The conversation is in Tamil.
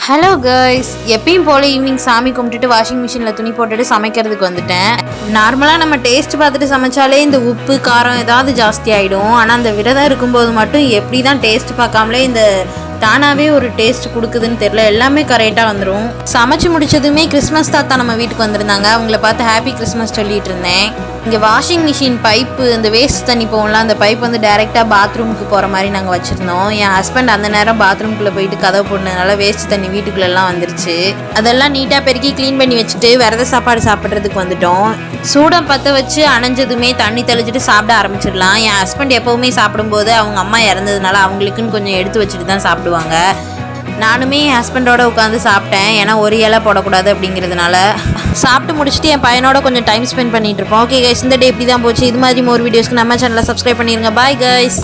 ஹலோ கைஸ், எப்பயும் போல் ஈவினிங் சாமி கும்பிட்டுட்டு வாஷிங் மிஷினில் துணி போட்டுட்டு சமைக்கிறதுக்கு வந்துட்டேன். நார்மலாக நம்ம டேஸ்ட் பார்த்துட்டு சமைச்சாலே இந்த உப்பு காரம் ஏதாவது ஜாஸ்தி ஆகிடும். ஆனால் அந்த விரதம் இருக்கும்போது மட்டும் எப்படி தான் டேஸ்ட் பார்க்காமலே இந்த தானாகவே ஒரு டேஸ்ட் கொடுக்குதுன்னு தெரில, எல்லாமே கரெக்டாக வந்துடும். சமைச்சு முடிச்சதுமே கிறிஸ்மஸ் தாத்தா நம்ம வீட்டுக்கு வந்திருந்தாங்க. அவங்கள பார்த்து ஹாப்பி கிறிஸ்மஸ் சொல்லிட்டு இருந்தேன். இங்கே வாஷிங் மிஷின் பைப்பு, இந்த வேஸ்ட் தண்ணி போகலாம், அந்த பைப் வந்து டேரெக்டாக பாத்ரூமுக்கு போகிற மாதிரி நாங்கள் வச்சுருந்தோம். என் ஹஸ்பண்ட் அந்த நேரம் பாத்ரூம்குள்ளே போயிட்டு கதவு போட்டதுனால வேஸ்ட் தண்ணி வீட்டுக்குள்ளெல்லாம் வந்துருச்சு. அதெல்லாம் நீட்டாக பெருக்கி க்ளீன் பண்ணி வச்சுட்டு விரத சாப்பாடு சாப்பிட்றதுக்கு வந்துட்டோம். சூடம் பற்ற வச்சு அணைஞ்சதுமே தண்ணி தெளிச்சிட்டு சாப்பிட ஆரம்பிச்சிடலாம். என் ஹஸ்பண்ட் எப்போவுமே சாப்பிடும்போது அவங்க அம்மா இறந்ததுனால அவங்களுக்குன்னு கொஞ்சம் எடுத்து வச்சுட்டு தான் சாப்பிடுவாங்க. நானுமே என் ஹஸ்பண்டோட உட்காந்து சாப்பிட்டேன், ஏன்னா ஒரு இலை போடக்கூடாது அப்படிங்கிறதுனால. சாப்பிட்டு முடிச்சுட்டு என் பையனோட கொஞ்சம் டைம் ஸ்பெண்ட் பண்ணிட்டு இருப்போம். ஓகே கைஸ், இந்த டே இப்படி தான் போச்சு. இது மாதிரி மோர் வீடியோஸ்க்கு நம்ம சேனலை சப்ஸ்கிரைப் பண்ணிருங்க. Bye guys.